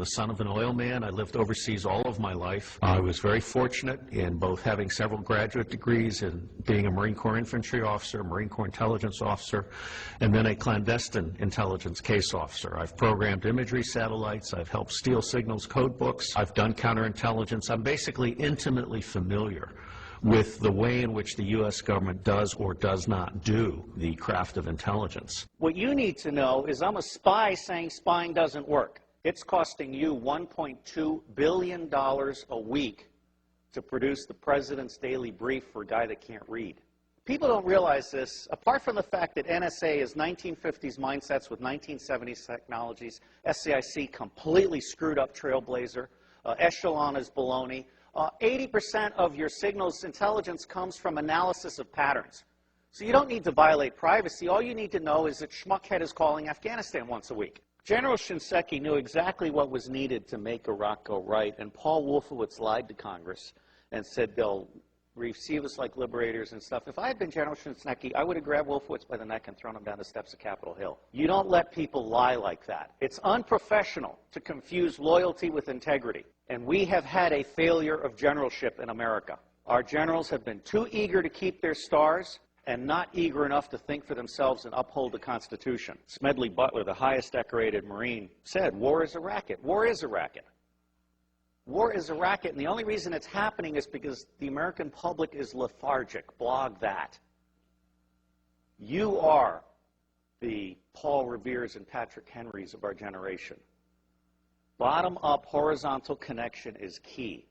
the son of an oil man. I lived overseas all of my life. I was very fortunate in both having several graduate degrees and being a Marine Corps infantry officer, Marine Corps intelligence officer, and then a clandestine intelligence case officer. I've programmed imagery satellites. I've helped steal signals code books. I've done counterintelligence. I'm basically intimately familiar with the way in which the U.S. government does or does not do the craft of intelligence. What you need to know is I'm a spy saying spying doesn't work. It's costing you $1.2 billion a week to produce the president's daily brief for a guy that can't read. People don't realize this. Apart from the fact that NSA is 1950s mindsets with 1970s technologies, SCIC completely screwed up Trailblazer, Echelon is baloney. 80% of your signals intelligence comes from analysis of patterns. So you don't need to violate privacy. All you need to know is that Schmuckhead is calling Afghanistan once a week. General Shinseki knew exactly what was needed to make Iraq go right, and Paul Wolfowitz lied to Congress and said they'll receive us like liberators and stuff. If I had been General Shinseki, I would have grabbed Wolfowitz by the neck and thrown him down the steps of Capitol Hill. You don't let people lie like that. It's unprofessional to confuse loyalty with integrity. And we have had a failure of generalship in America. Our generals have been too eager to keep their stars and not eager enough to think for themselves and uphold the Constitution. Smedley Butler, the highest decorated Marine, said, war is a racket. War is a racket. War is a racket, and the only reason it's happening is because the American public is lethargic. Blog that. You are the Paul Reveres and Patrick Henrys of our generation. Bottom-up horizontal connection is key.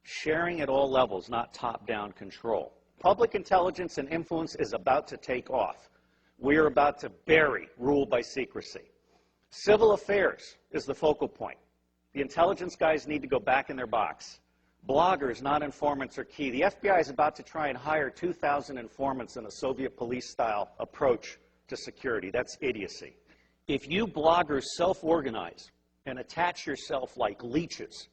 Sharing at all levels, not top-down control. Public intelligence and influence is about to take off. We are about to bury rule by secrecy. Civil affairs is the focal point. The intelligence guys need to go back in their box. Bloggers, not informants, are key. The FBI is about to try and hire 2,000 informants in a Soviet police-style approach to security. That's idiocy. If you bloggers self-organize and attach yourself like leeches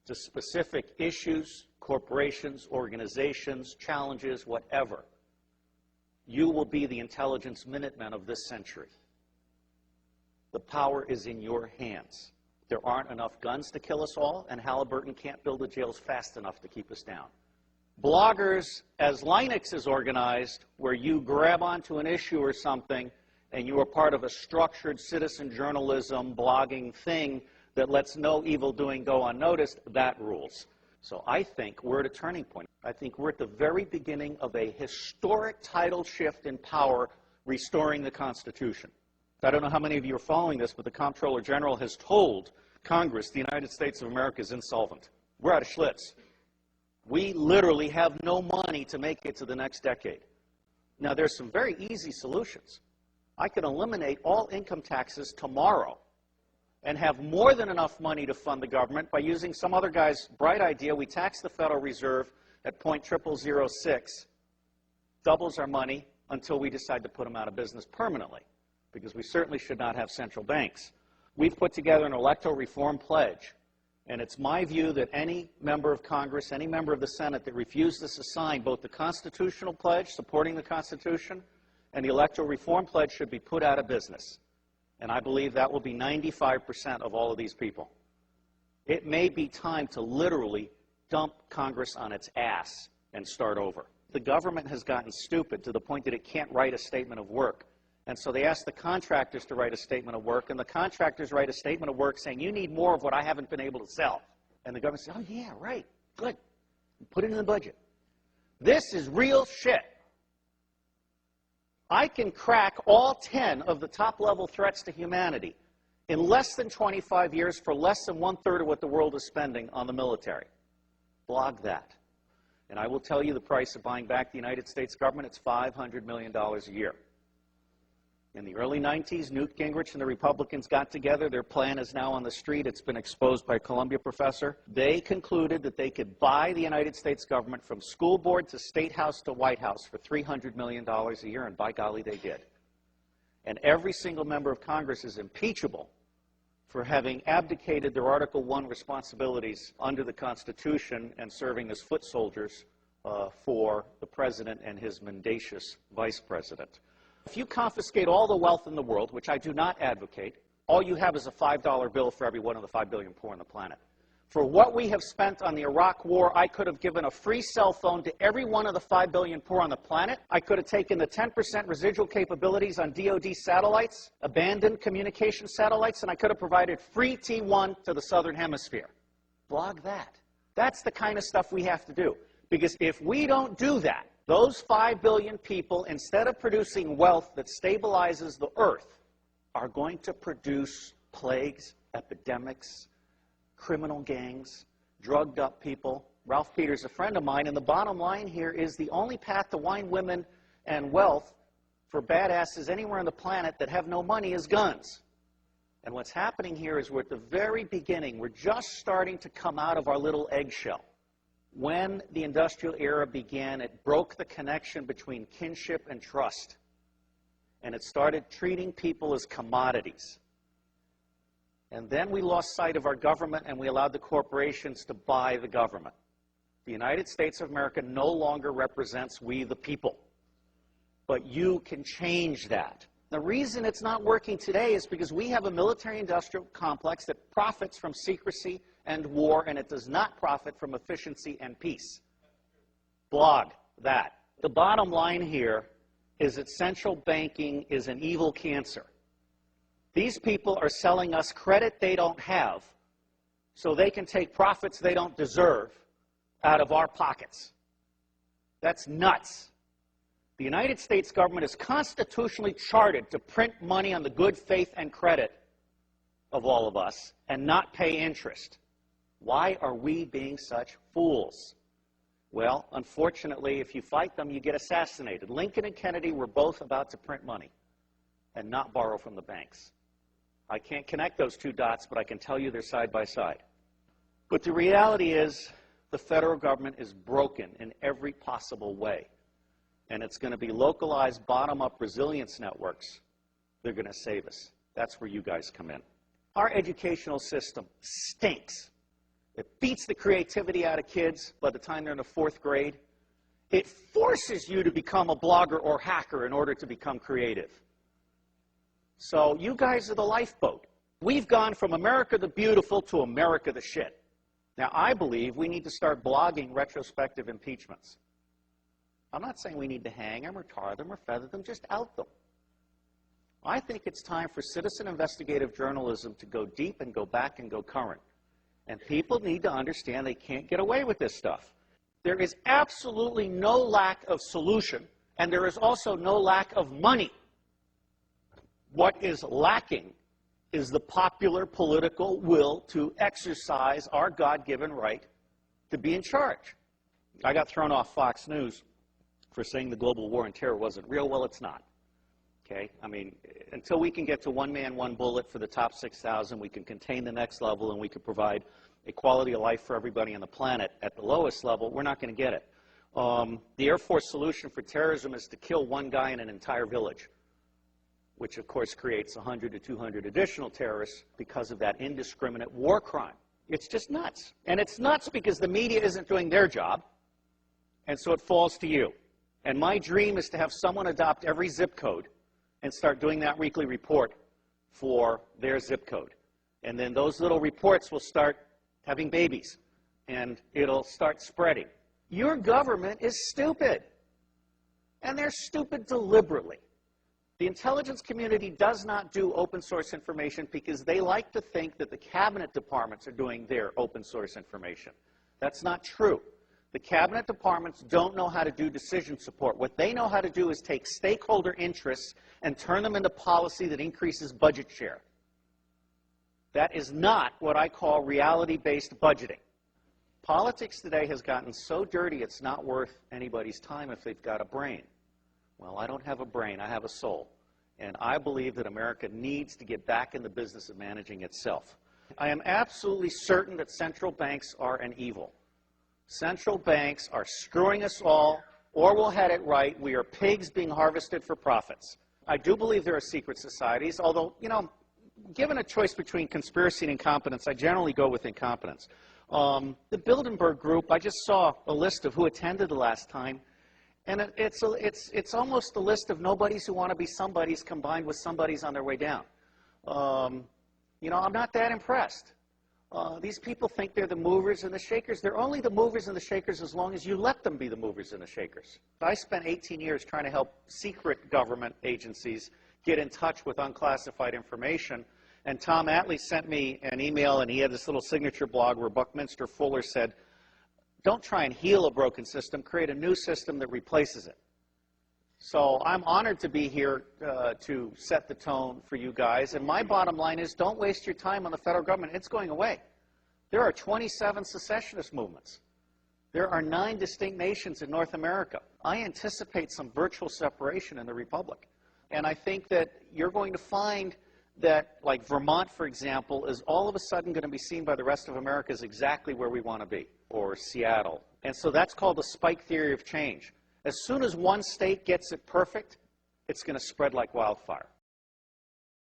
to specific issues, corporations, organizations, challenges, whatever, you will be the intelligence Minutemen of this century. The power is in your hands. There aren't enough guns to kill us all, and Halliburton can't build the jails fast enough to keep us down. Bloggers, as Linux is organized, where you grab onto an issue or something and you are part of a structured citizen journalism blogging thing that lets no evil doing go unnoticed, that rules. So I think we're at a turning point. I think we're at the very beginning of a historic tidal shift in power, restoring the Constitution. I don't know how many of you are following this, but the Comptroller General has told Congress the United States of America is insolvent. We're out of Schlitz. We literally have no money to make it to the next decade. Now, there's some very easy solutions. I could eliminate all income taxes tomorrow and have more than enough money to fund the government by using some other guy's bright idea. We tax the Federal Reserve at 0.0006, doubles our money until we decide to put them out of business permanently, because we certainly should not have central banks. We've put together an electoral reform pledge, and it's my view that any member of Congress, any member of the Senate that refuses to sign both the constitutional pledge, supporting the Constitution, and the electoral reform pledge should be put out of business. And I believe that will be 95% of all of these people. It may be time to literally dump Congress on its ass and start over. The government has gotten stupid to the point that it can't write a statement of work. And so they ask the contractors to write a statement of work, and the contractors write a statement of work saying, you need more of what I haven't been able to sell. And the government says, oh yeah, right, good. Put it in the budget. This is real shit. I can crack all 10 of the top-level threats to humanity in less than 25 years for less than 1/3 of what the world is spending on the military. Blog that. And I will tell you the price of buying back the United States government. It's $500 million a year. In the early 90s, Newt Gingrich and the Republicans got together. Their plan is now on the street. It's been exposed by a Columbia professor. They concluded that they could buy the United States government from school board to State House to White House for $300 million a year, and by golly, they did. And every single member of Congress is impeachable for having abdicated their Article I responsibilities under the Constitution and serving as foot soldiers for the president and his mendacious vice president. If you confiscate all the wealth in the world, which I do not advocate, all you have is a $5 bill for every one of the 5 billion poor on the planet. For what we have spent on the Iraq War, I could have given a free cell phone to every one of the 5 billion poor on the planet. I could have taken the 10% residual capabilities on DoD satellites, abandoned communication satellites, and I could have provided free T1 to the Southern Hemisphere. Blog that. That's the kind of stuff we have to do. Because if we don't do that, those 5 billion people, instead of producing wealth that stabilizes the earth, are going to produce plagues, epidemics, criminal gangs, drugged up people. Ralph Peters, a friend of mine, and the bottom line here is the only path to wine, women, and wealth for badasses anywhere on the planet that have no money is guns. And what's happening here is we're at the very beginning. We're just starting to come out of our little eggshell. When the industrial era began, it broke the connection between kinship and trust. And it started treating people as commodities. And then we lost sight of our government and we allowed the corporations to buy the government. The United States of America no longer represents we the people. But you can change that. The reason it's not working today is because we have a military-industrial complex that profits from secrecy and war, and it does not profit from efficiency and peace. Blog that. The bottom line here is that central banking is an evil cancer. These people are selling us credit they don't have so they can take profits they don't deserve out of our pockets. That's nuts. The United States government is constitutionally chartered to print money on the good faith and credit of all of us and not pay interest. Why are we being such fools? Well, unfortunately, if you fight them, you get assassinated. Lincoln and Kennedy were both about to print money and not borrow from the banks. I can't connect those two dots, but I can tell you they're side by side. But the reality is the federal government is broken in every possible way. And it's going to be localized, bottom-up resilience networks. They're going to save us. That's where you guys come in. Our educational system stinks. It beats the creativity out of kids by the time they're in the 4th grade. It forces you to become a blogger or hacker in order to become creative. So you guys are the lifeboat. We've gone from America the Beautiful to America the Shit. Now, I believe we need to start blogging retrospective impeachments. I'm not saying we need to hang them or tar them or feather them, just out them. I think it's time for citizen investigative journalism to go deep and go back and go current. And people need to understand they can't get away with this stuff. There is absolutely no lack of solution, and there is also no lack of money. What is lacking is the popular political will to exercise our God-given right to be in charge. I got thrown off Fox News for saying the global war on terror wasn't real. Well, it's not. Okay? I mean, until we can get to one man, one bullet for the top 6,000, we can contain the next level, and we can provide a quality of life for everybody on the planet at the lowest level, we're not going to get it. The Air Force solution for terrorism is to kill one guy in an entire village, which of course creates 100 to 200 additional terrorists because of that indiscriminate war crime. It's just nuts. And it's nuts because the media isn't doing their job, and so it falls to you. And my dream is to have someone adopt every zip code and start doing that weekly report for their zip code. And then those little reports will start having babies, and it'll start spreading. Your government is stupid, and they're stupid deliberately. The intelligence community does not do open source information because they like to think that the cabinet departments are doing their open source information. That's not true. The cabinet departments don't know how to do decision support. What they know how to do is take stakeholder interests and turn them into policy that increases budget share. That is not what I call reality-based budgeting. Politics today has gotten so dirty it's not worth anybody's time if they've got a brain. Well, I don't have a brain, I have a soul. And I believe that America needs to get back in the business of managing itself. I am absolutely certain that central banks are an evil. Central banks are screwing us all, or we'll have it right. We are pigs being harvested for profits. I do believe there are secret societies, although, you know, given a choice between conspiracy and incompetence, I generally go with incompetence. The Bilderberg Group, I just saw a list of who attended the last time, and it's almost a list of nobodies who want to be somebodies combined with somebodies on their way down. I'm not that impressed. These people think they're the movers and the shakers. They're only the movers and the shakers as long as you let them be the movers and the shakers. I spent 18 years trying to help secret government agencies get in touch with unclassified information. And Tom Atlee sent me an email, and he had this little signature blog where Buckminster Fuller said, don't try and heal a broken system, create a new system that replaces it. So I'm honored to be here to set the tone for you guys. And my bottom line is, don't waste your time on the federal government. It's going away. There are 27 secessionist movements. There are 9 distinct nations in North America. I anticipate some virtual separation in the Republic. And I think that you're going to find that, like Vermont, for example, is all of a sudden going to be seen by the rest of America as exactly where we want to be, or Seattle. And so that's called the spike theory of change. As soon as one state gets it perfect, it's going to spread like wildfire.